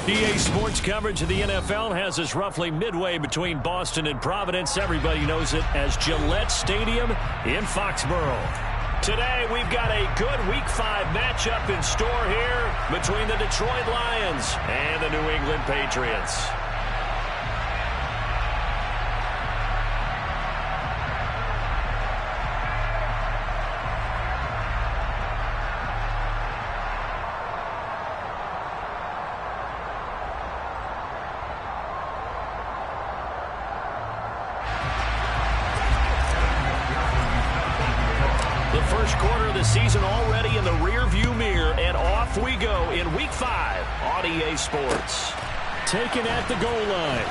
EA Sports coverage of the NFL has us roughly midway between Boston and Providence. Everybody knows it as Gillette Stadium in Foxborough. Today, we've got a good Week 5 matchup in store here between the Detroit Lions and the New England Patriots. Season already in the rear-view mirror, and off we go in Week 5 on EA Sports. Taken at the goal line.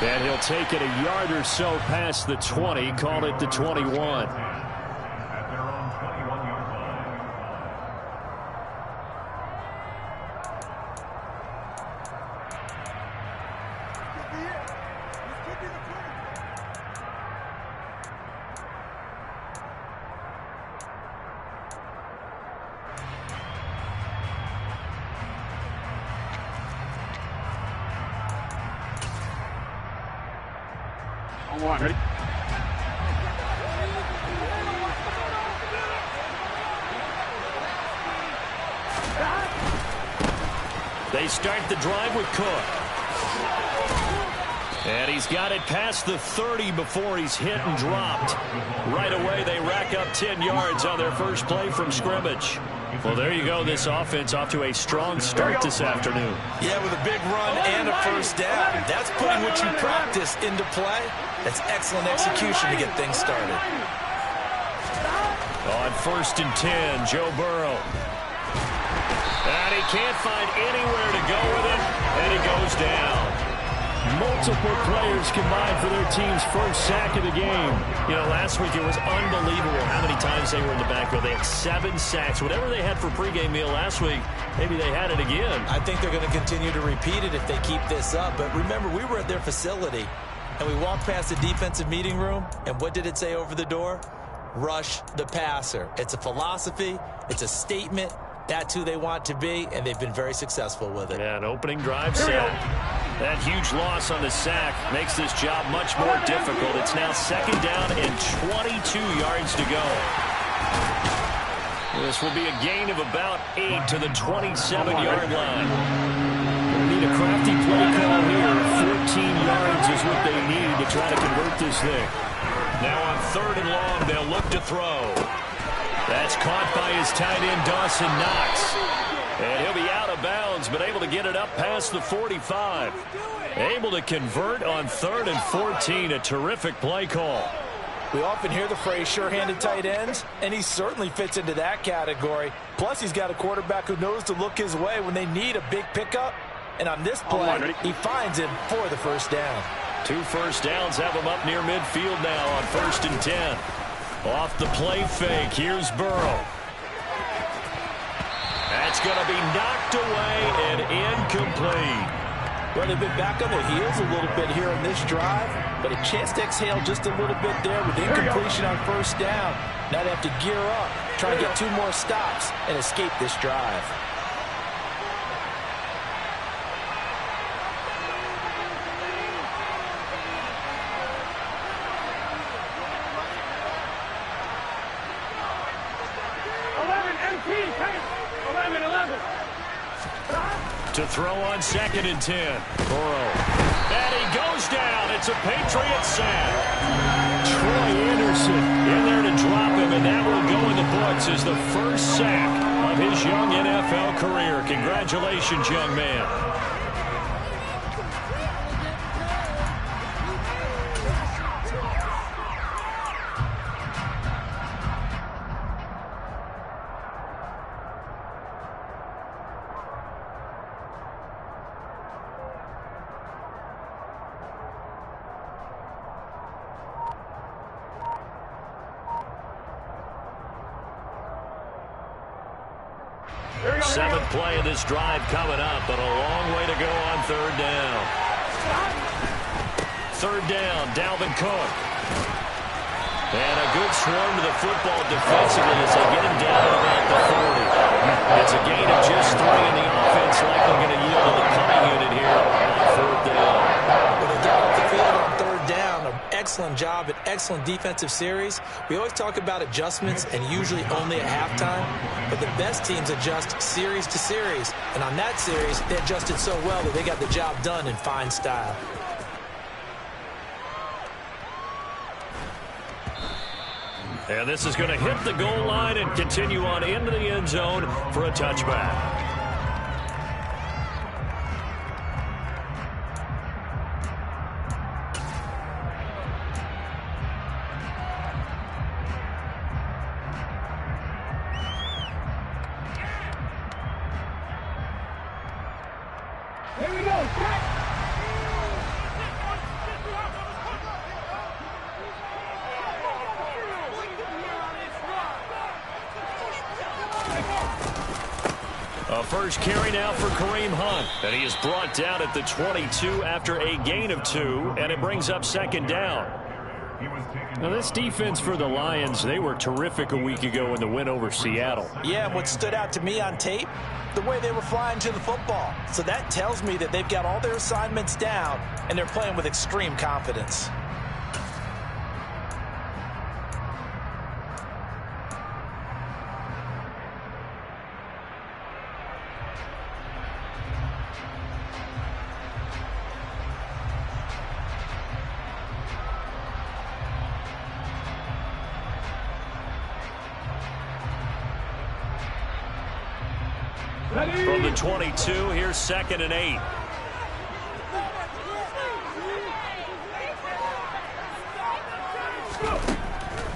And he'll take it a yard or so past the 20, call it the 21. Ready? They start the drive with Cook. And he's got it past the 30 before he's hit and dropped. Right away, they rack up 10 yards on their first play from scrimmage. Well, there you go. This offense off to a strong start this afternoon. Yeah, with a big run and a first down. That's putting what you practice into play. That's excellent execution to get things started. On 1st and 10, Joe Burrow. And he can't find anywhere to go with it, and he goes down. Multiple players combined for their team's first sack of the game. You know, last week it was unbelievable how many times they were in the backfield. They had 7 sacks. Whatever they had for pregame meal last week, maybe they had it again. I think they're going to continue to repeat it if they keep this up. But remember, we were at their facility, and we walked past the defensive meeting room, and what did it say over the door? Rush the passer. It's a philosophy. It's a statement. That's who they want to be, and they've been very successful with it. Yeah, an opening drive sack. That huge loss on the sack makes this job much more difficult. It's now 2nd down and 22 yards to go. This will be a gain of about 8 to the 27-yard line. They need a crafty play call here. 14 yards is what they need to try to convert this thing. Now on 3rd and long, they'll look to throw. That's caught by his tight end, Dawson Knox. And he'll be out of bounds, but able to get it up past the 45. Able to convert on 3rd and 14. A terrific play call. We often hear the phrase sure-handed tight ends, and he certainly fits into that category. Plus, he's got a quarterback who knows to look his way when they need a big pickup. And on this play, he finds him for the first down. 2 first downs have him up near midfield now on 1st and 10. Off the play fake, here's Burrow. That's going to be knocked away and incomplete. Well, they've been back on their heels a little bit here on this drive, but a chance to exhale just a little bit there with incompletion on 1st down. Now they have to gear up, try to get 2 more stops and escape this drive. To throw on 2nd and 10. Burrow. And he goes down. It's a Patriot sack. Troy Anderson in there to drop him, and that will go in the books as the first sack of his young NFL career. Congratulations, young man. Seventh play of this drive coming up, but a long way to go on 3rd down. 3rd down, Dalvin Cook. And a good swarm to the football defensively as they get him down at about the 40. It's a gain of just 3, and the offense likely going to yield to the punting unit here on 4th down. Well, they got off the field on 3rd down. An excellent job, an excellent defensive series. We always talk about adjustments, and usually only at halftime. But the best teams adjust series to series. And on that series, they adjusted so well that they got the job done in fine style. And this is going to hit the goal line and continue on into the end zone for a touchback. Here we go. A first carry now for Kareem Hunt. And he is brought down at the 22 after a gain of 2, and it brings up 2nd down. Now, this defense for the Lions, they were terrific a week ago in the win over Seattle. Yeah, and what stood out to me on tape, the way they were flying to the football. So that tells me that they've got all their assignments down, and they're playing with extreme confidence. From the 22, here's 2nd and 8.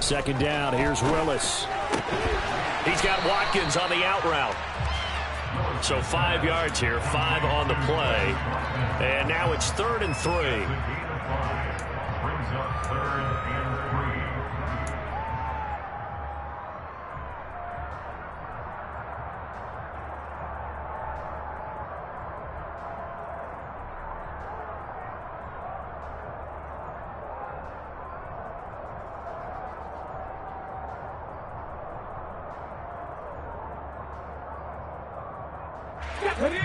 Second down, here's Willis. He's got Watkins on the out route. So 5 yards here, 5 on the play. And now it's 3rd and 3. Brings up 3rd and 3.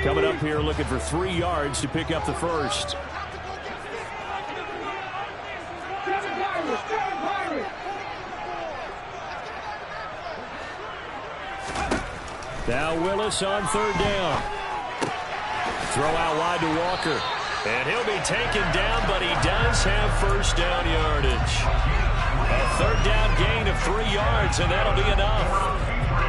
Coming up here looking for 3 yards to pick up the first. Now Willis on 3rd down. Throw out wide to Walker. And he'll be taken down, but he does have first down yardage. A 3rd down gain of 3 yards, and that'll be enough.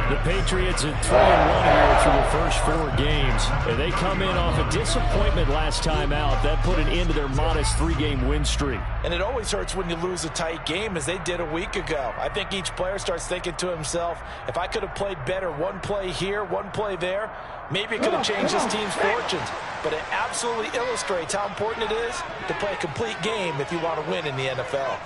The Patriots at 3-1 here through the first 4 games. And they come in off a disappointment last time out. That put an end to their modest 3-game win streak. And it always hurts when you lose a tight game, as they did a week ago. I think each player starts thinking to himself, if I could have played better one play here, one play there, maybe it could have changed this team's fortunes. But it absolutely illustrates how important it is to play a complete game if you want to win in the NFL.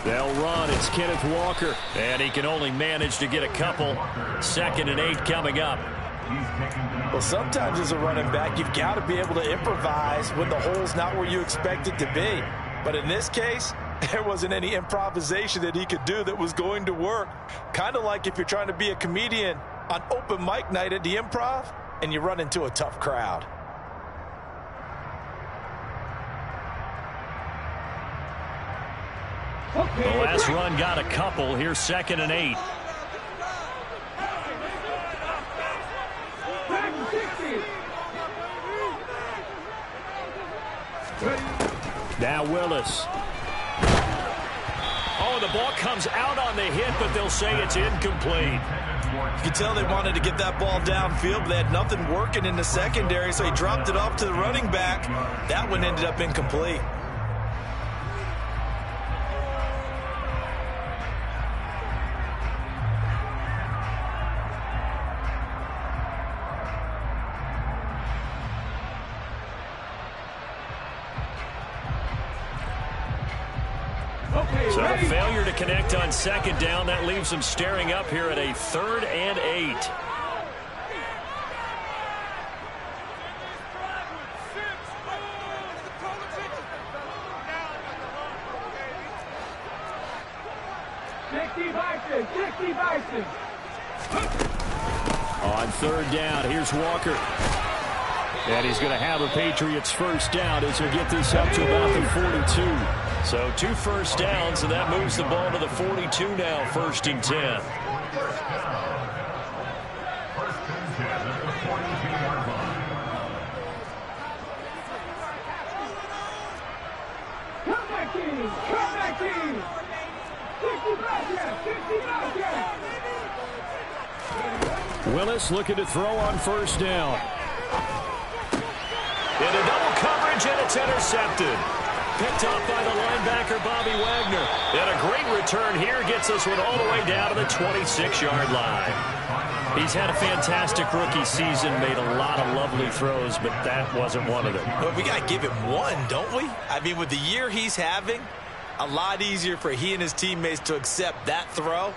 They'll run. It's Kenneth Walker. And he can only manage to get a couple. 2nd and 8 coming up. Well, sometimes as a running back, you've got to be able to improvise when the hole's not where you expect it to be. But in this case, there wasn't any improvisation that he could do that was going to work. Kind of like if you're trying to be a comedian on open mic night at the Improv and you run into a tough crowd. The last run got a couple. Here's 2nd and 8. Now Willis. Oh, the ball comes out on the hit, but they'll say it's incomplete. You can tell they wanted to get that ball downfield, but they had nothing working in the secondary, so he dropped it off to the running back. That one ended up incomplete. So a failure to connect on 2nd down. That leaves them staring up here at a 3rd and 8. On third down, here's Walker. And he's going to have a Patriots first down as he'll get this up to about the 42. So 2 first downs, and that moves the ball to the 42 now, 1st and 10. Comeback team! 60 back. Willis looking to throw on first down. Into double coverage, and it's intercepted. Picked off by the linebacker, Bobby Wagner. And a great return here gets this one all the way down to the 26-yard line. He's had a fantastic rookie season, made a lot of lovely throws, but that wasn't one of them. But we got to give him one, don't we? I mean, with the year he's having, a lot easier for he and his teammates to accept that throw,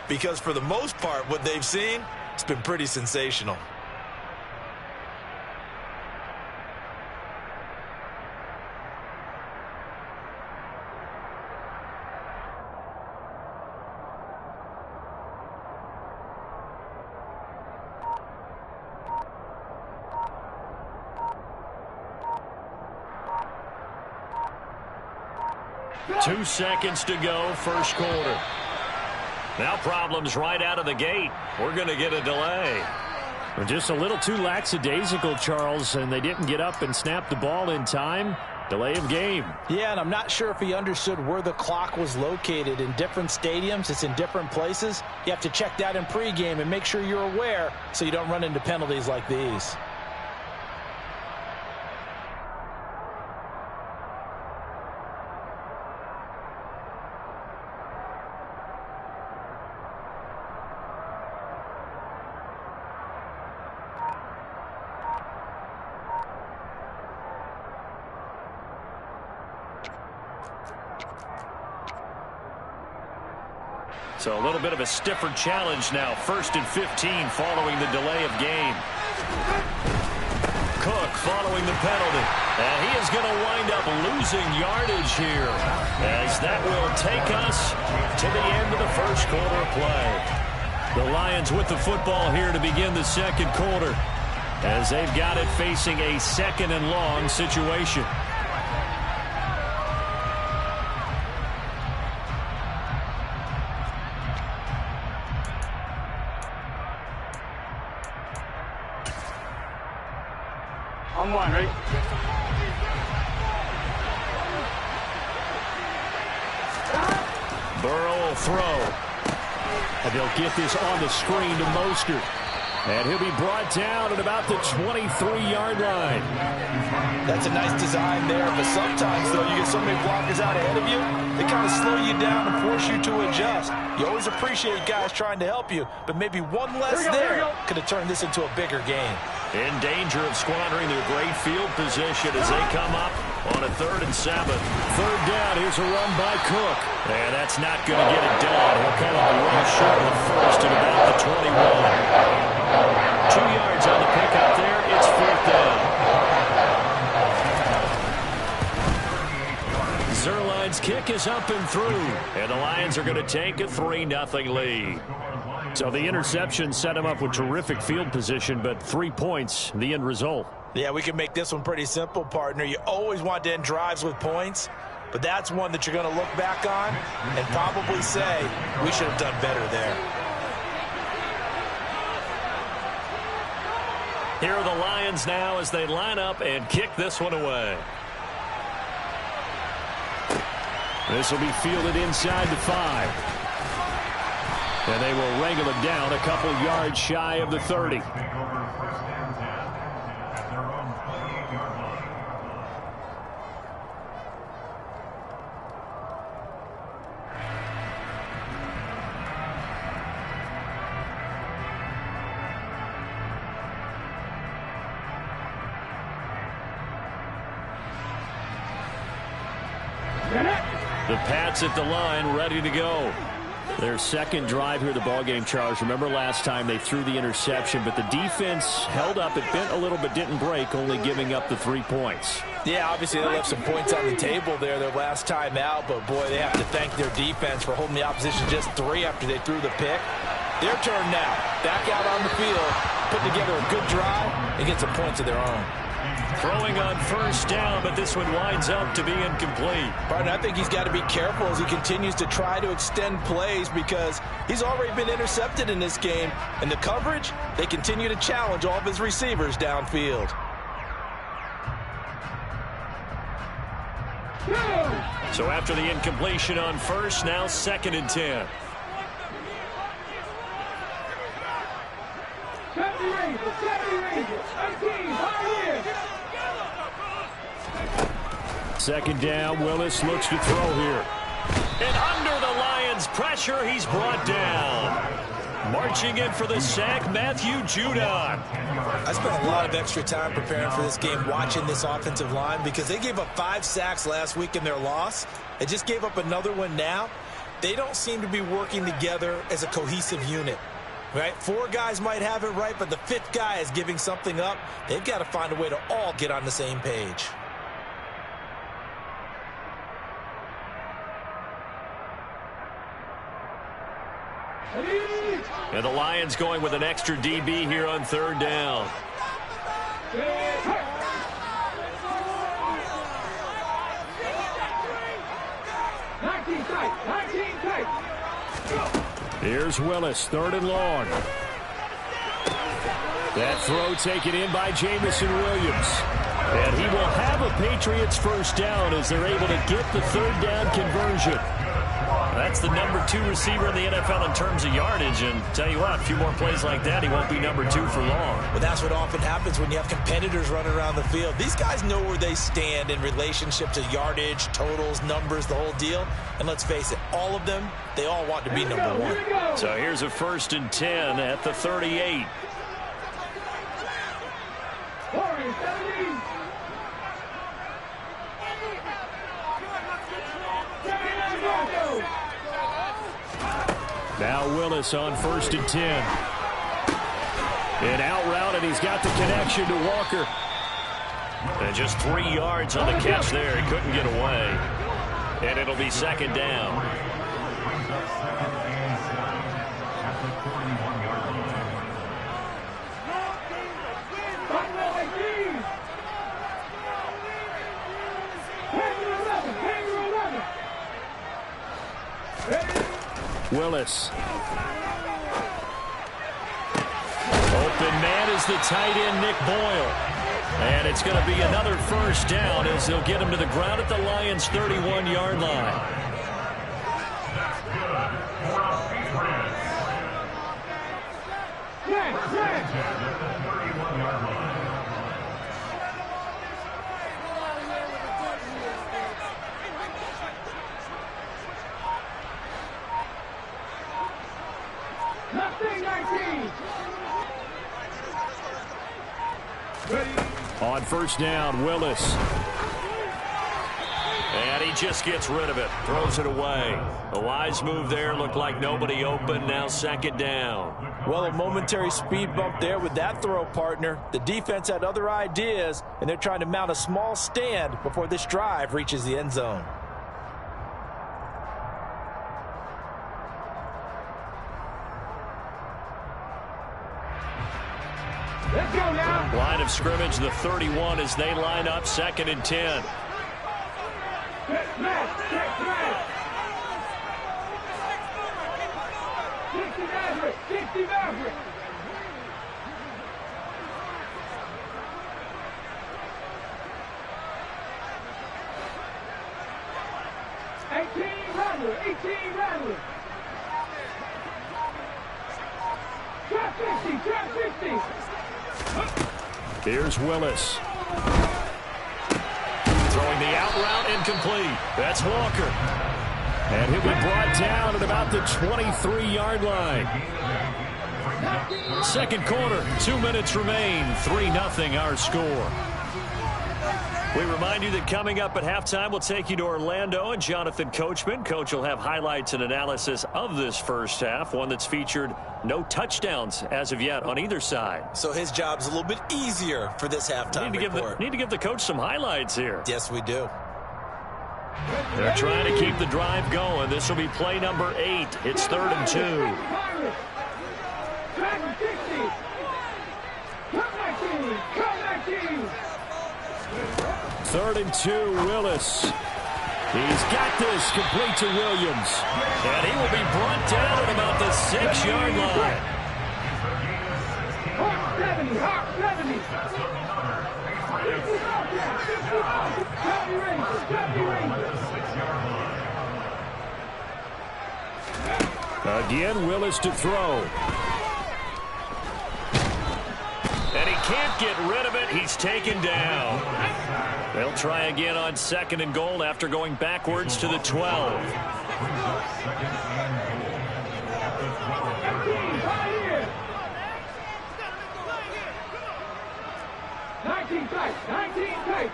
because for the most part, what they've seen, it's been pretty sensational. Two seconds to go, first quarter. Now problems right out of the gate. We're going to get a delay. We're just a little too lackadaisical, Charles, and they didn't get up and snap the ball in time. Delay of game. Yeah, and I'm not sure if he understood where the clock was located. In different stadiums, it's in different places. You have to check that in pregame and make sure you're aware so you don't run into penalties like these. So a little bit of a stiffer challenge now. 1st and 15 following the delay of game. Cook following the penalty. And he is going to wind up losing yardage here, as that will take us to the end of the first quarter of play. The Lions with the football here to begin the second quarter, as they've got it facing a 2nd and long situation. On one, right? Burrow will throw. And they'll get this on the screen to Mostert. And he'll be brought down at about the 23-yard line. That's a nice design there, but sometimes, though, you get so many blockers out ahead of you, they kind of slow you down and force you to adjust. You always appreciate guys trying to help you, but maybe one less there could have turned this into a bigger game. In danger of squandering their great field position as they come up on a 3rd and 7. Third down, here's a run by Cook. And that's not going to get it done. He'll come up a little short of the first at about the 21. 2 yards on the pickup there. It's 4th down. Zerline's kick is up and through. And the Lions are going to take a 3-0 lead. So the interception set him up with terrific field position, but 3 points, the end result. Yeah, we can make this one pretty simple, partner. You always want to end drives with points, but that's one that you're going to look back on and probably say, we should have done better there. Here are the Lions now as they line up and kick this one away. This will be fielded inside the 5. And they will wrangle it down a couple yards shy of the 30. The Pats at the line, ready to go. Their second drive here of the ballgame, Charles. Remember last time they threw the interception, but the defense held up. It bent a little but didn't break, only giving up the 3 points. Yeah, obviously they left some points on the table there their last time out, but boy, they have to thank their defense for holding the opposition just 3 after they threw the pick. Their turn now. Back out on the field, putting together a good drive and get some points of their own. Throwing on first down, but this one winds up to be incomplete. Partner, I think he's got to be careful as he continues to try to extend plays because he's already been intercepted in this game. And the coverage, they continue to challenge all of his receivers downfield. So after the incompletion on first, now 2nd and 10. Second down, Willis looks to throw here. And under the Lions' pressure, he's brought down. Marching in for the sack, Matthew Judon. I spent a lot of extra time preparing for this game, watching this offensive line, because they gave up 5 sacks last week in their loss. They just gave up another one now. They don't seem to be working together as a cohesive unit. Right? 4 guys might have it right, but the 5th guy is giving something up. They've got to find a way to all get on the same page. And the Lions going with an extra DB here on 3rd down. Here's Willis, 3rd and long. That throw taken in by Jamison Williams. And he will have a Patriots first down as they're able to get the 3rd down conversion. That's the number 2 receiver in the NFL in terms of yardage. And tell you what, a few more plays like that, he won't be number 2 for long. But that's what often happens when you have competitors running around the field. These guys know where they stand in relationship to yardage, totals, numbers, the whole deal. And let's face it, all of them, they all want to be number 1. So here's a 1st and 10 at the 38. Now Willis on 1st and 10. And out route, and he's got the connection to Walker. And just 3 yards on the catch there. He couldn't get away. And it'll be 2nd down. Willis. Open man is the tight end, Nick Boyle. And it's going to be another first down as they'll get him to the ground at the Lions' 31-yard line. On first down, Willis. And he just gets rid of it, throws it away. A wise move there, looked like nobody open, now 2nd down. Well, a momentary speed bump there with that throw, partner. The defense had other ideas, and they're trying to mount a small stand before this drive reaches the end zone. Let's go now. Line of scrimmage, the 31 as they line up, 2nd and 10. Check Matt. 60 Maverick. 60 Maverick. Rattler. Trap 50. Here's Willis. Throwing the out route, incomplete. That's Walker. And he'll be brought down at about the 23-yard line. 2nd quarter, 2 minutes remain. 3-0 our score. We remind you that coming up at halftime, we'll take you to Orlando and Jonathan Coachman. Coach will have highlights and analysis of this first half, one that's featured no touchdowns as of yet on either side. So his job's a little bit easier for this halftime report. Need to give the coach some highlights here. Yes, we do. They're trying to keep the drive going. This will be play number 8. It's 3rd and 2. 3rd and 2, Willis. He's got this, complete to Williams. And he will be brought down at about the 6-yard line. Hawk 70, Hawk 70. Again, Willis to throw. And he can't get rid of it. He's taken down. They'll try again on 2nd and goal after going backwards to the 12. 19 tight, 19 tight.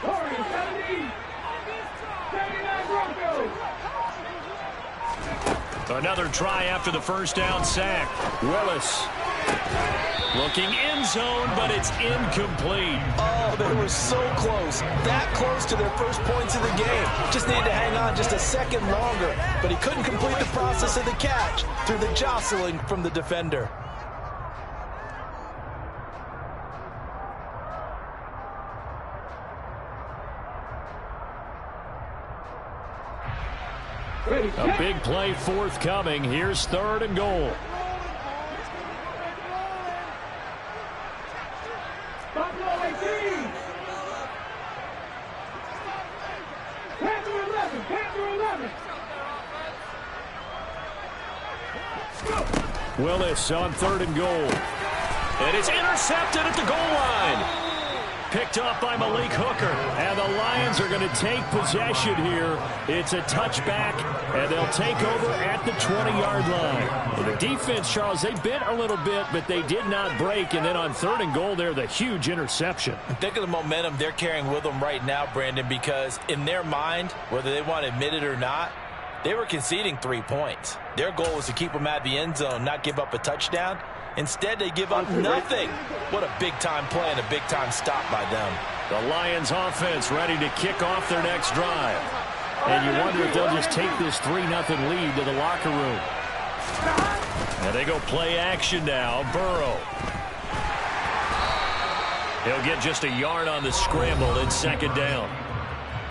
Corey, 70. 79 Broncos. Another try after the first down sack. Willis. Looking end zone, but it's incomplete. Oh, they were so close. That close to their first points of the game. Just needed to hang on just a second longer. But he couldn't complete the process of the catch through the jostling from the defender. A big play forthcoming. Here's 3rd and goal. Buffalo 18. Panther 11, Panther 11. Willis on 3rd and goal. And it's intercepted at the goal line. Picked off by Malik Hooker. And the Lions are going to take possession here. It's a touchback, and they'll take over at the 20-yard line. Well, the defense, Charles, they bit a little bit, but they did not break. And then on 3rd and goal there, the huge interception. Think of the momentum they're carrying with them right now, Brandon, because in their mind, whether they want to admit it or not, they were conceding 3 points. Their goal was to keep them at the end zone, not give up a touchdown. Instead, they give up nothing. What a big-time play and a big-time stop by them. The Lions offense ready to kick off their next drive. And you wonder if they'll just take this 3-0 lead to the locker room. And they go play action now. Burrow. He'll get just a yard on the scramble in 2nd down.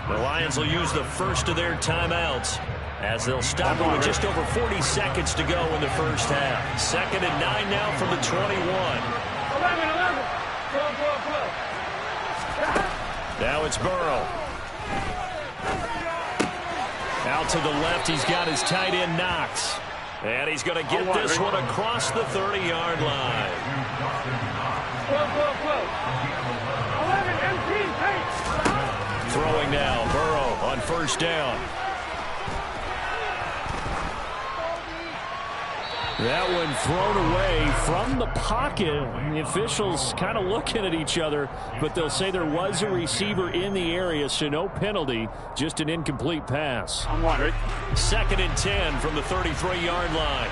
The Lions will use the first of their timeouts as they'll stop it with just over 40 seconds to go in the first half. 2nd and 9 now from the 21. 11, 11. 12, 12, 12. Now it's Burrow. Out to the left, he's got his tight end Knox. And he's going to get this one across the 30-yard line. 12, 12, 12. 11, 18, 8. Throwing now, Burrow on 1st down. That one thrown away from the pocket. The officials kind of looking at each other, but they'll say there was a receiver in the area, so no penalty, just an incomplete pass. 2nd and 10 from the 33-yard line.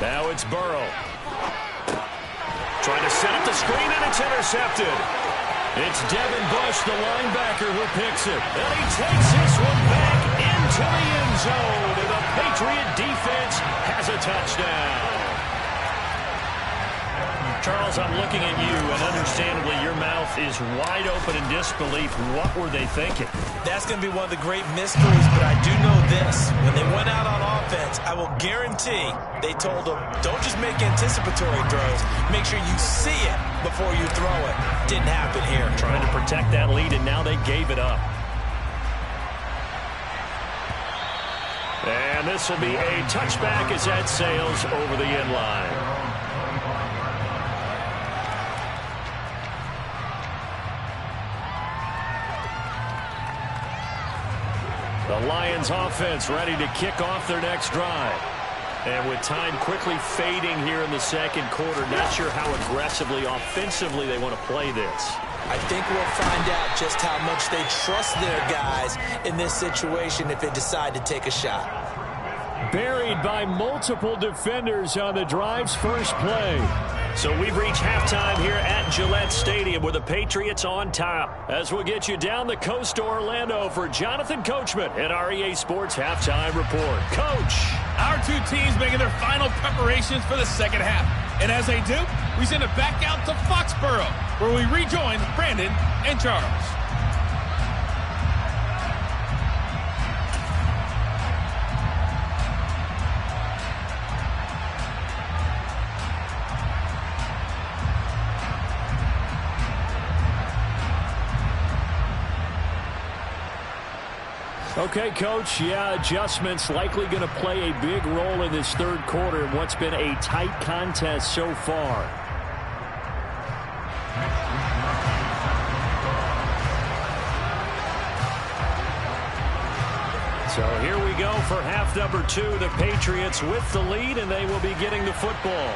Now it's Burrow. Trying to set up the screen, and it's intercepted. It's Devin Bush, the linebacker, who picks it. And he takes this one back into the end zone. And the Patriot defense has a touchdown. Charles, I'm looking at you, and understandably, your mouth is wide open in disbelief. What were they thinking? That's going to be one of the great mysteries, but I do know this. When they went out on offense, I will guarantee they told them, don't just make anticipatory throws. Make sure you see it before you throw it. Didn't happen here. Trying to protect that lead, and now they gave it up. And this will be a touchback as that sails over the end line. The Lions offense ready to kick off their next drive. And with time quickly fading here in the 2nd quarter, not sure how aggressively, offensively they want to play this. I think we'll find out just how much they trust their guys in this situation if they decide to take a shot. Buried by multiple defenders on the drive's first play. So we've reached halftime here at Gillette Stadium with the Patriots on top. As we'll get you down the coast to Orlando for Jonathan Coachman at our EA Sports Halftime Report. Coach! Our two teams making their final preparations for the second half. And as they do, we send it back out to Foxborough, where we rejoin Brandon and Charles. Okay, Coach, adjustments likely going to play a big role in this third quarter in what's been a tight contest so far. So here we go for half number 2. The Patriots with the lead, and they will be getting the football.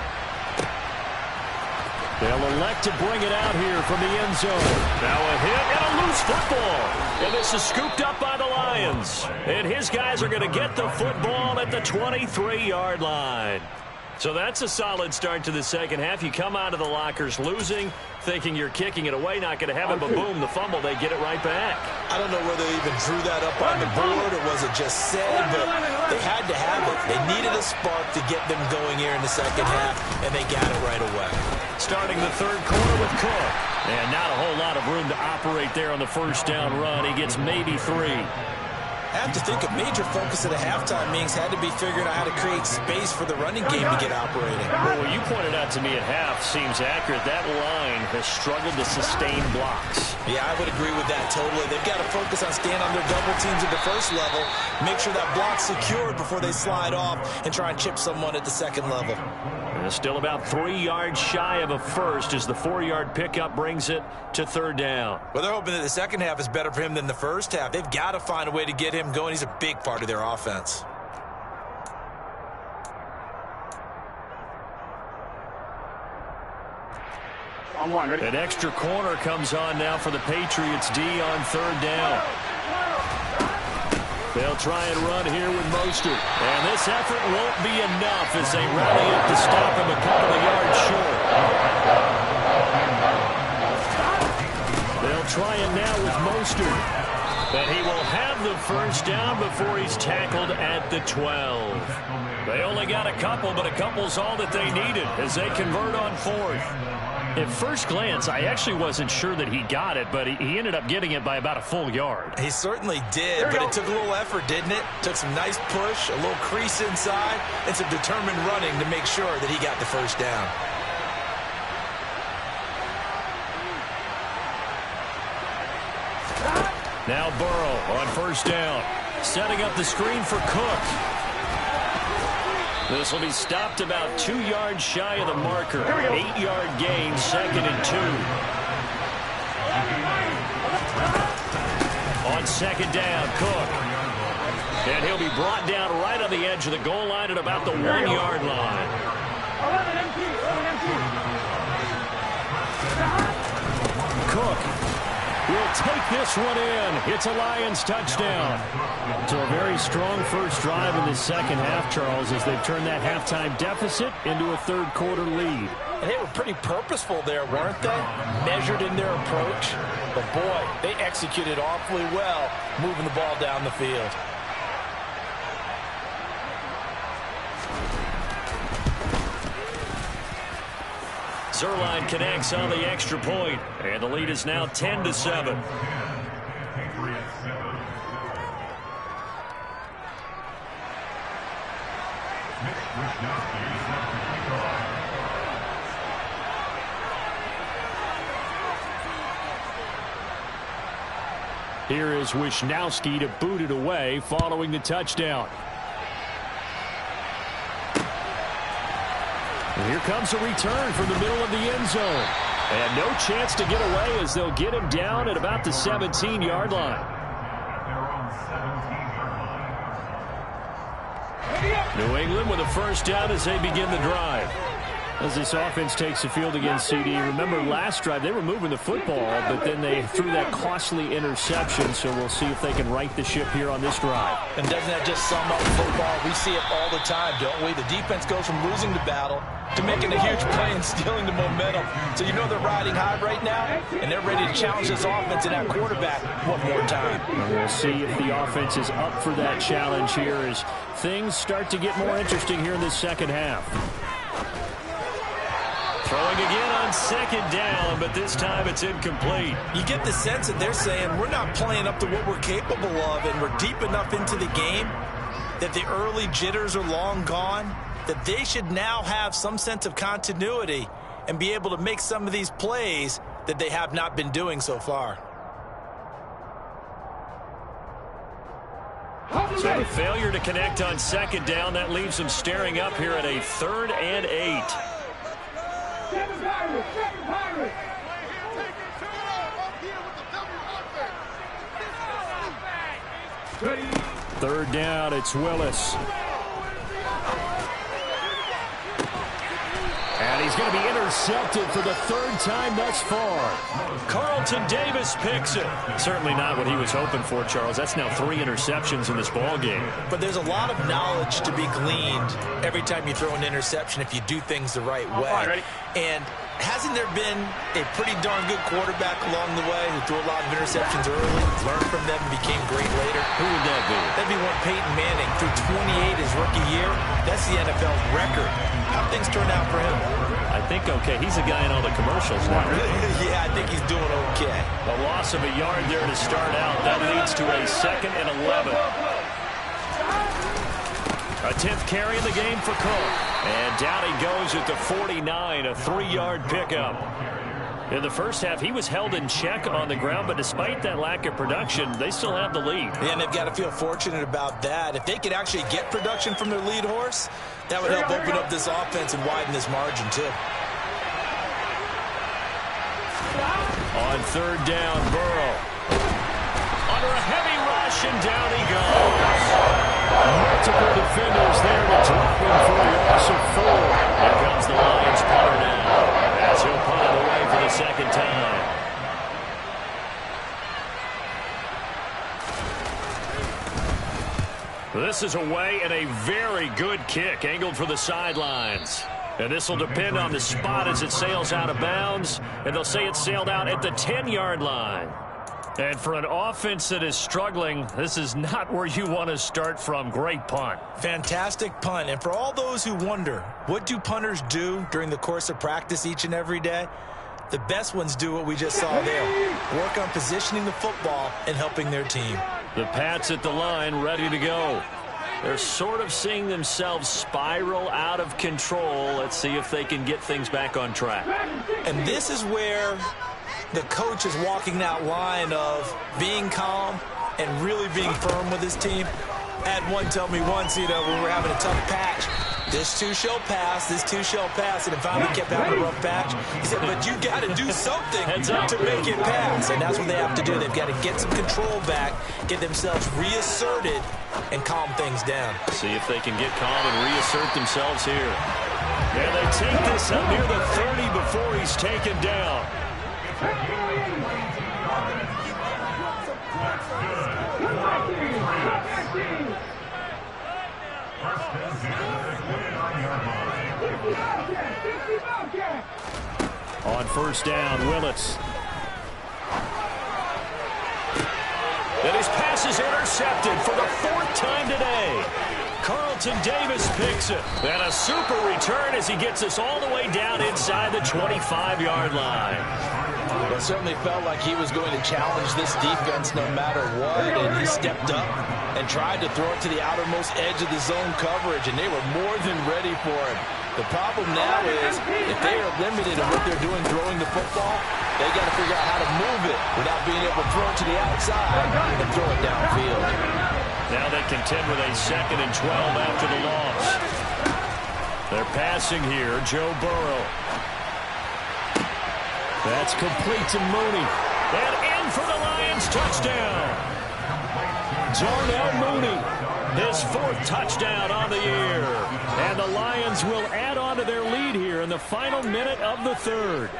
They'll elect to bring it out here from the end zone. Now a hit and a loose football. And this is scooped up by the Lions. And his guys are going to get the football at the 23-yard line. So that's a solid start to the second half. You come out of the lockers losing, thinking you're kicking it away, not going to have it, but boom, the fumble, they get it right back. I don't know whether they even drew that up on the board or was it just said, but they had to have it. They needed a spark to get them going here in the second half, and they got it right away. Starting the third quarter with Cook. And not a whole lot of room to operate there on the first down run. He gets maybe 3. I have to think a major focus at the halftime meetings had to be figuring out how to create space for the running game to get operating. Well, what you pointed out to me at half seems accurate. That line has struggled to sustain blocks. Yeah, I would agree with that totally. They've got to focus on staying on their double teams at the first level, make sure that block's secured before they slide off and try and chip someone at the second level. And still about 3 yards shy of a first as the 4-yard pickup brings it to third down. Well, they're hoping that the second half is better for him than the first half. They've got to find a way to get him going. He's a big part of their offense. An extra corner comes on now for the Patriots D on third down. They'll try and run here with Mostert. And this effort won't be enough as they rally up to stop him a couple of yards short. They'll try it now with Mostert. And he will have the first down before he's tackled at the 12. They only got a couple, but a couple's all that they needed as they convert on fourth. At first glance, I actually wasn't sure that he got it, but he ended up getting it by about a full yard. He certainly did, but it took a little effort, didn't it? Took some nice push, a little crease inside, and some determined running to make sure that he got the first down. Now Burrow on first down, setting up the screen for Cook. This will be stopped about 2 yards shy of the marker. 8-yard gain, 2nd and 2. On second down, Cook. And he'll be brought down right on the edge of the goal line at about the 1-yard line. 11 MT. Cook will take this one in. It's a Lions touchdown. So a very strong first drive in the second half, Charles, as they've turned that halftime deficit into a third quarter lead. And they were pretty purposeful there, weren't they? Measured in their approach. But boy, they executed awfully well moving the ball down the field. Zerline connects on the extra point, and the lead is now 10-7. Here is Wisnowski to boot it away following the touchdown. And here comes a return from the middle of the end zone. And no chance to get away as they'll get him down at about the 17-yard line. New England with a first down as they begin the drive. As this offense takes the field against CD, remember last drive they were moving the football, but then they threw that costly interception, so we'll see if they can right the ship here on this drive. And doesn't that just sum up football? We see it all the time, don't we? The defense goes from losing the battle to making a huge play and stealing the momentum. So you know they're riding high right now, and they're ready to challenge this offense and that quarterback one more time. And we'll see if the offense is up for that challenge here as things start to get more interesting here in this second half. Throwing again on second down, but this time it's incomplete. You get the sense that they're saying we're not playing up to what we're capable of, and we're deep enough into the game that the early jitters are long gone, that they should now have some sense of continuity and be able to make some of these plays that they have not been doing so far. So the failure to connect on second down, that leaves them staring up here at a 3rd and 8. Second Pirates. Third down, it's Willis. And he's going to be intercepted for the 3rd time thus far. Carlton Davis picks it. Certainly not what he was hoping for, Charles. That's now 3 interceptions in this ball game. But there's a lot of knowledge to be gleaned every time you throw an interception if you do things the right way. And hasn't there been a pretty darn good quarterback along the way who threw a lot of interceptions early, learned from them, and became great later? Who would that be? That'd be one Peyton Manning. Threw 28 his rookie year. That's the NFL record. How things turn out for him? I think okay. He's a guy in all the commercials now. Yeah, I think he's doing okay. A loss of a yard there to start out. That leads to a 2nd and 11. A 10th carry in the game for Cook. And down he goes at the 49, a 3-yard pickup. In the first half, he was held in check on the ground, but despite that lack of production, they still have the lead. Yeah, and they've got to feel fortunate about that. If they could actually get production from their lead horse, that would help open up this offense and widen this margin, too. On 3rd down, Burrow. Under a heavy rush, and down he goes. Multiple defenders there to drop him for a loss of 4. Here comes the Lions punter now, as he'll punt it away for the 2nd time. This is away and a very good kick, angled for the sidelines. And this will depend on the spot as it sails out of bounds, and they'll say it sailed out at the 10-yard line. And for an offense that is struggling, this is not where you want to start from. Great punt. Fantastic punt. And for all those who wonder, what do punters do during the course of practice each and every day? The best ones do what we just saw there. Work on positioning the football and helping their team. The Pats at the line, ready to go. They're sort of seeing themselves spiral out of control. Let's see if they can get things back on track. And this is where the coach is walking that line of being calm and really being firm with his team. I had one tell me once, when we were having a tough patch, this too shall pass, this too shall pass, and it finally kept having a rough patch. He said, but you got to do something to make it pass, and that's what they have to do. They've got to get some control back, get themselves reasserted, and calm things down. See if they can get calm and reassert themselves here. And they take this up near the 30 before he's taken down. On 1st down, Willis. And his pass is intercepted for the 4th time today. Carlton Davis picks it. And a super return as he gets us all the way down inside the 25-yard line. Well, it certainly felt like he was going to challenge this defense no matter what, and he stepped up and tried to throw it to the outermost edge of the zone coverage, and they were more than ready for him. The problem now is if they are limited in what they're doing throwing the football, they got to figure out how to move it without being able to throw it to the outside and throw it downfield. Now they contend with a 2nd and 12 after the loss. They're passing here, Joe Burrow. That's complete to Mooney. And in for the Lions, touchdown. Darnell Mooney, his 4th touchdown on the year. And the Lions will add on to their lead here in the final minute of the 3rd.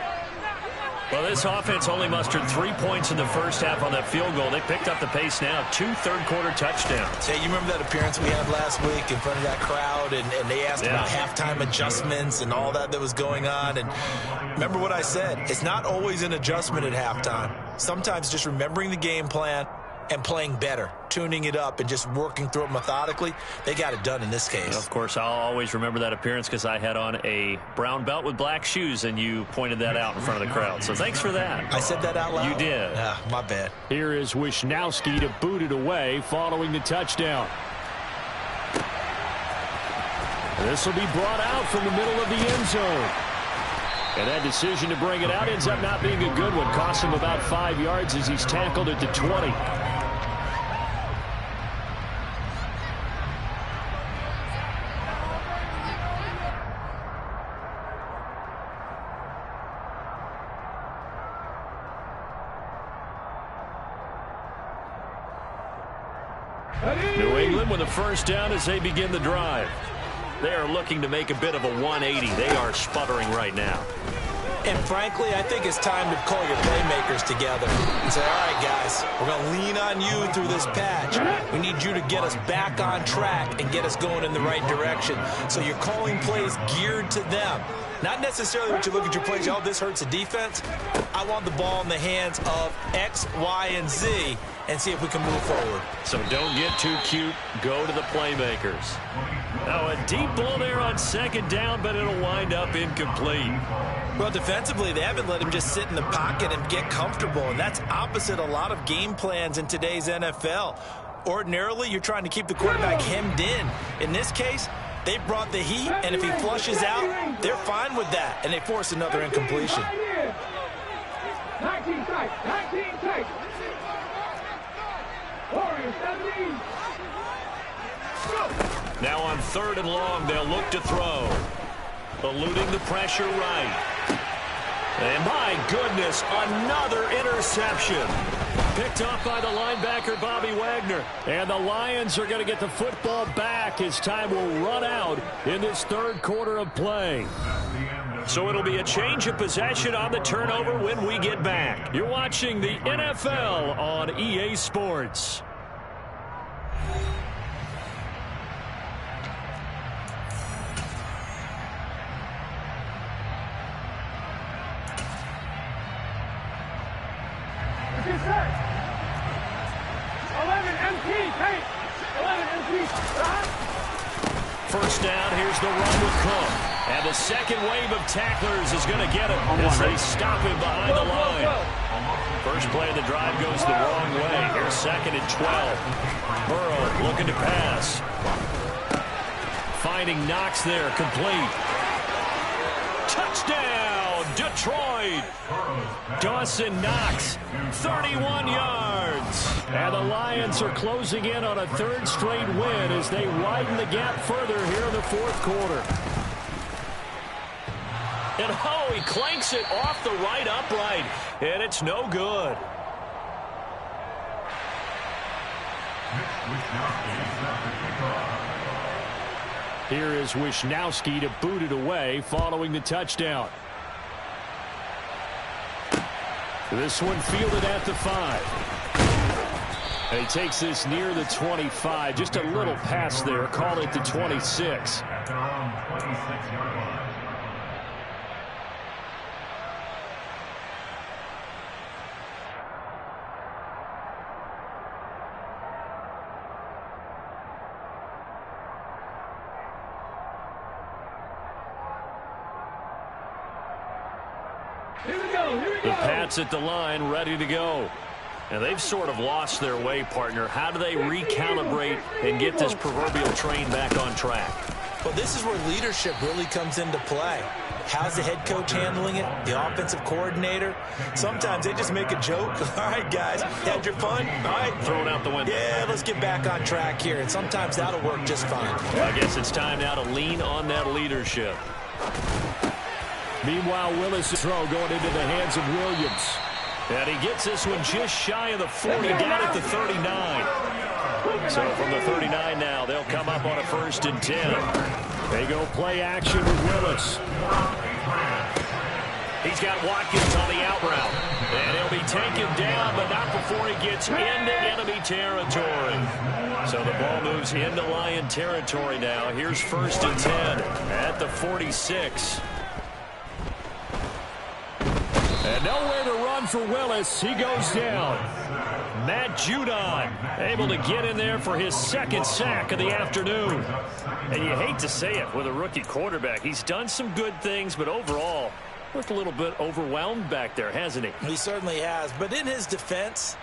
Well, this offense only mustered 3 points in the first half on that field goal. They picked up the pace now. 2 third-quarter touchdowns. Hey, you remember that appearance we had last week in front of that crowd, and they asked about halftime adjustments and all that was going on. And remember what I said. It's not always an adjustment at halftime. Sometimes just remembering the game plan and playing better, tuning it up and just working through it methodically. They got it done in this case. Of course, I'll always remember that appearance because I had on a brown belt with black shoes, and you pointed that out in front of the crowd. So thanks for that. I said that out loud? You did. My bad. Here is Wisnowski to boot it away following the touchdown. This will be brought out from the middle of the end zone. And that decision to bring it out ends up not being a good one. Cost him about 5 yards as he's tackled at the 20. New England with a first down as they begin the drive. They are looking to make a bit of a 180. They are sputtering right now. And frankly, I think it's time to call your playmakers together and say, all right, guys, we're going to lean on you through this patch. We need you to get us back on track and get us going in the right direction. So you're calling plays geared to them. Not necessarily what you look at your plays, oh, this hurts the defense. I want the ball in the hands of X, Y, and Z and see if we can move forward. So don't get too cute. Go to the playmakers. Now a deep ball there on 2nd down, but it'll wind up incomplete. Well, defensively, they haven't let him just sit in the pocket and get comfortable, and that's opposite a lot of game plans in today's NFL. Ordinarily, you're trying to keep the quarterback hemmed in. In this case, they brought the heat, and if he flushes out, they're fine with that, and they force another incompletion. 19 strikes, 19 strikes. Warriors 17. Now on 3rd and long, they'll look to throw. Eluding the pressure right. And my goodness, another interception. Picked off by the linebacker, Bobby Wagner. And the Lions are going to get the football back as time will run out in this 3rd quarter of play. So it'll be a change of possession on the turnover when we get back. You're watching the NFL on EA Sports. First down, here's the run with Cook. And the second wave of tacklers is going to get him as they stop him behind the line. First play of the drive goes the wrong way. Here's 2nd and 12. Burrow looking to pass. Finding Knox there, complete. Touchdown, Detroit. Dawson Knox, 31 yards. And the Lions are closing in on a 3rd straight win as they widen the gap further here in the 4th quarter. And oh, he clanks it off the right upright, and it's no good. Here is Wisnowski to boot it away following the touchdown. This one fielded at the 5. And he takes this near the 25. Just a little pass there. Call it the 26. The Pats at the line, ready to go. And they've sort of lost their way, partner. How do they recalibrate and get this proverbial train back on track? Well, this is where leadership really comes into play. How's the head coach handling it? The offensive coordinator? Sometimes they just make a joke. All right, guys, had your fun? All right. Throw it out the window. Yeah, let's get back on track here. And sometimes that'll work just fine. Well, I guess it's time now to lean on that leadership. Meanwhile, Willis' throw going into the hands of Williams. And he gets this one just shy of the 40, down at the 39. So from the 39 now, they'll come up on a 1st and 10. They go play action with Willis. He's got Watkins on the out route. And he'll be taken down, but not before he gets into enemy territory. So the ball moves into Lion territory now. Here's 1st and 10 at the 46. And nowhere to run for Willis. He goes down. Matt Judon able to get in there for his 2nd sack of the afternoon. And you hate to say it with a rookie quarterback. He's done some good things, but overall, looked a little bit overwhelmed back there, hasn't he? He certainly has. But in his defense,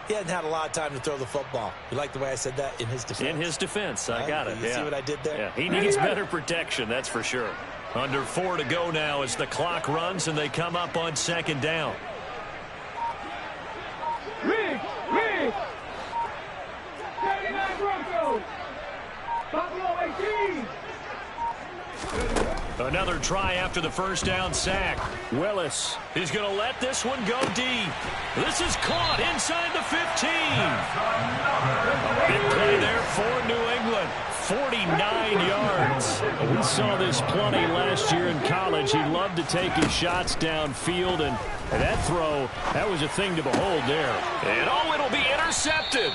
he hadn't had a lot of time to throw the football. You like the way I said that? In his defense. In his defense. I got it. You see what I did there? Yeah, he needs better protection, that's for sure. Under 4 to go now as the clock runs and they come up on 2nd down. Riggs! 79 Broncos! Buffalo 18! Another try after the 1st down sack. Willis is going to let this one go deep. This is caught inside the 15. A big play there for New England. 49 yards. We saw this plenty last year in college. He loved to take his shots downfield, and that throw, that was a thing to behold there. And it'll be intercepted.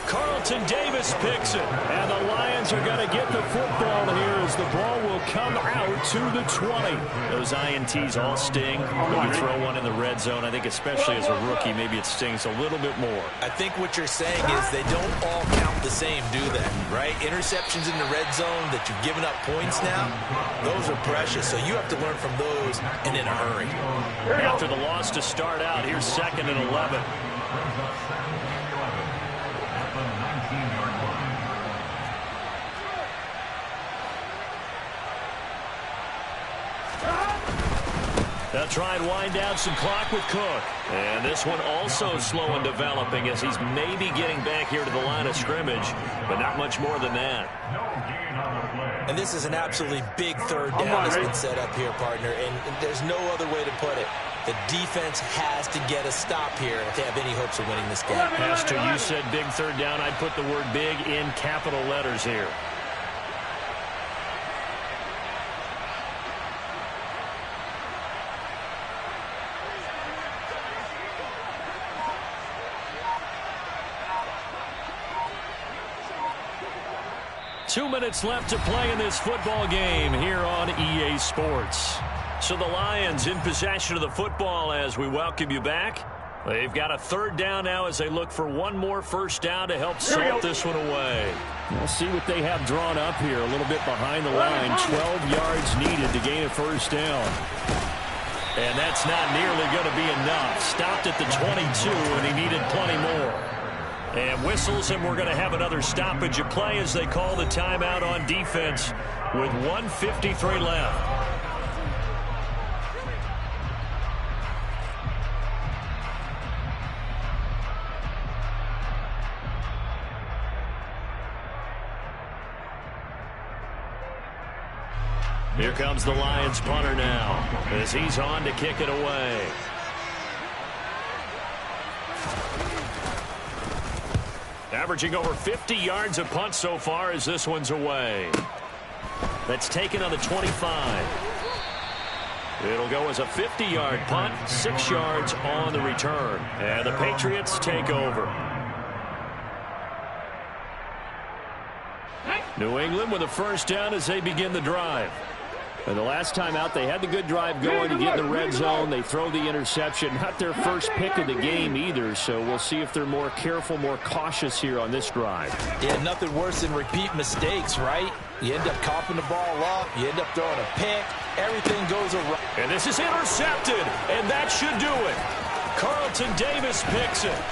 Carlton Davis picks it, and the Lions are going to get the football here as the ball will come out to the 20. Those INTs all sting when you throw one in the red zone. I think especially as a rookie, maybe it stings a little bit more. I think what you're saying is they don't all count the same, do they? Right? Interceptions in the red zone that you've given up points now, those are precious. So you have to learn from those and in a hurry. After the loss to start out, here's 2nd and 11. They'll try and wind down some clock with Cook. And this one also slow in developing as he's maybe getting back here to the line of scrimmage, but not much more than that. And this is an absolutely big 3rd down that's been set up here, partner, and there's no other way to put it. The defense has to get a stop here if they have any hopes of winning this game. Pastor, you said big 3rd down. I'd put the word big in capital letters here. Two minutes left to play in this football game here on EA Sports. So the Lions in possession of the football as we welcome you back. They've got a 3rd down now as they look for one more 1st down to help salt this one away. We'll see what they have drawn up here. A little bit behind the line. 12 yards needed to gain a 1st down. And that's not nearly going to be enough. Stopped at the 22, and he needed plenty more. And whistles, and we're going to have another stoppage of play as they call the timeout on defense with 1:53 left. Here comes the Lions punter now as he's on to kick it away. Averaging over 50 yards a punt so far as this one's away. That's taken on the 25. It'll go as a 50-yard punt, 6 yards on the return. And the Patriots take over. New England with a 1st down as they begin the drive. And the last time out, they had the good drive going to get in the red zone. They throw the interception. Not their first pick of the game either, so we'll see if they're more careful, more cautious here on this drive. Yeah, nothing worse than repeat mistakes, right? You end up coughing the ball up. You end up throwing a pick. Everything goes around. And this is intercepted, and that should do it. Carlton Davis picks it.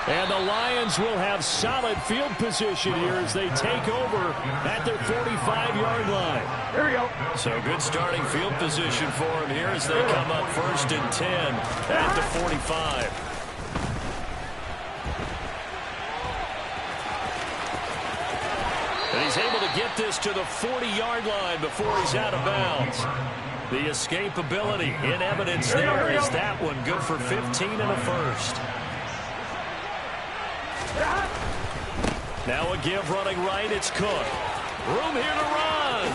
And the Lions will have solid field position here as they take over at their 45-yard line. Here we go. So good starting field position for him here as they come up 1st and 10 at the 45. And he's able to get this to the 40-yard line before he's out of bounds. The escapability in evidence there is that one good for 15 and a 1st. Now a give running right. It's Cook. Room here to run.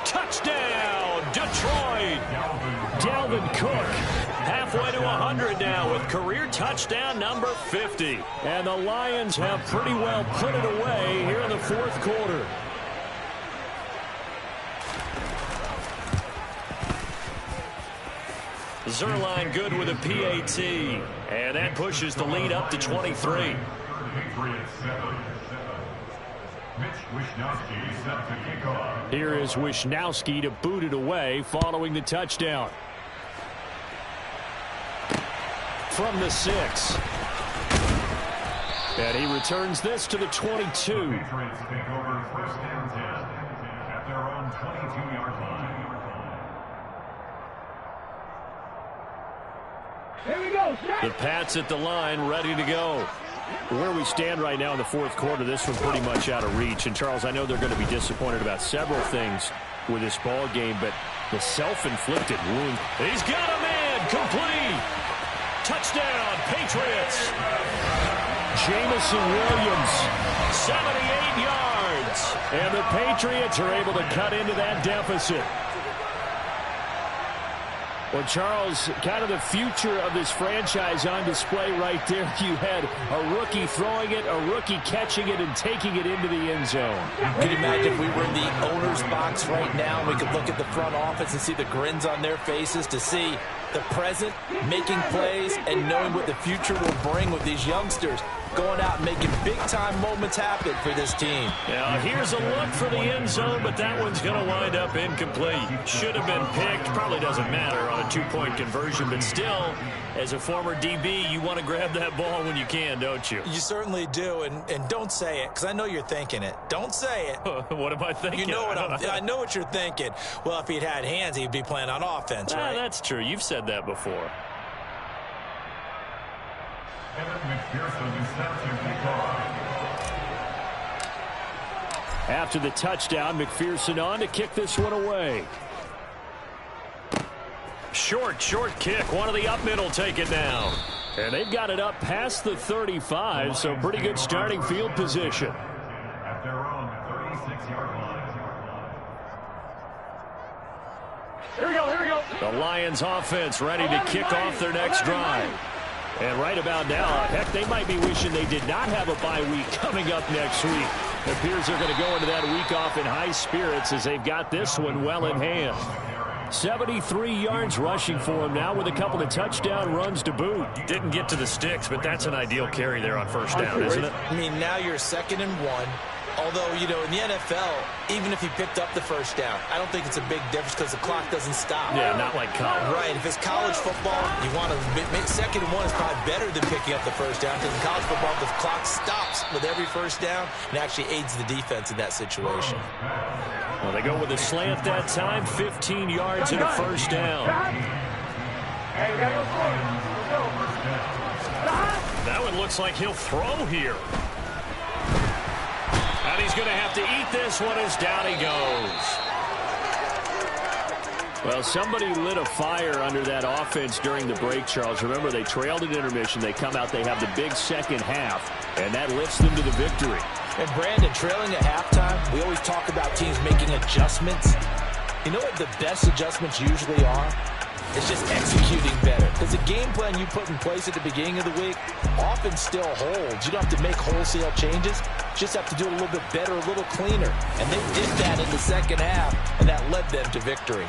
Touchdown, Detroit. Dalvin Cook halfway to 100 now with career touchdown number 50. And the Lions have pretty well put it away here in the fourth quarter. Zerline good with a PAT. And that pushes the lead up to 23. Here is Wishnowsky to boot it away following the touchdown. From the 6. And he returns this to the 22. Patriots take over first and 10 at their own 22-yard line. Here we go. The Pats at the line, ready to go. Where we stand right now in the fourth quarter, this one pretty much out of reach. And, Charles, I know they're going to be disappointed about several things with this ball game, but the self-inflicted wound. He's got a man, complete. Touchdown, Patriots. Jamison Williams, 78 yards. And the Patriots are able to cut into that deficit. Well, Charles, kind of the future of this franchise on display right there. You had a rookie throwing it, a rookie catching it, and taking it into the end zone. Could you imagine if we were in the owner's box right now, we could look at the front office and see the grins on their faces, to see the present making plays and knowing what the future will bring with these youngsters going out and making big-time moments happen for this team. Now, here's a look for the end zone, but that one's going to wind up incomplete. Should have been picked. Probably doesn't matter on a two-point conversion, but still, as a former DB, you want to grab that ball when you can, don't you? You certainly do, and don't say it, because I know you're thinking it. Don't say it. What am I thinking? You know what I know what you're thinking. Well, if he'd had hands, he'd be playing on offense, right? That's true. You've said that before. After the touchdown, McPherson on to kick this one away. Short kick. One of the up middle take it down. And they've got it up past the 35, so pretty good starting field position. At their own 36-yard line. Here we go. The Lions offense ready to kick off their next drive. And right about now, heck, they might be wishing they did not have a bye week coming up next week. It appears they're going to go into that week off in high spirits as they've got this one well in hand. 73 yards rushing for him now with a couple of touchdown runs to boot. Didn't get to the sticks, but that's an ideal carry there on first down, isn't it? I mean, now you're 2nd and 1. Although, you know, in the NFL, even if you picked up the first down, I don't think it's a big difference because the clock doesn't stop. Yeah, not like college. Right. If it's college football, you want to make 2nd and 1 is probably better than picking up the first down, because in college football, the clock stops with every first down and actually aids the defense in that situation. Well, they go with a slant that time, 15 yards and a first down. Hey, we gotta go for it. Let's go. That one looks like he'll throw here. And he's going to have to eat this one as down he goes. Well, somebody lit a fire under that offense during the break, Charles. Remember, they trailed at intermission. They come out, they have the big second half, and that lifts them to the victory. And Brandon, trailing at halftime, we always talk about teams making adjustments. You know what the best adjustments usually are? It's just executing better. Because the game plan you put in place at the beginning of the week often still holds. You don't have to make wholesale changes. You just have to do it a little bit better, a little cleaner. And they did that in the second half, and that led them to victory.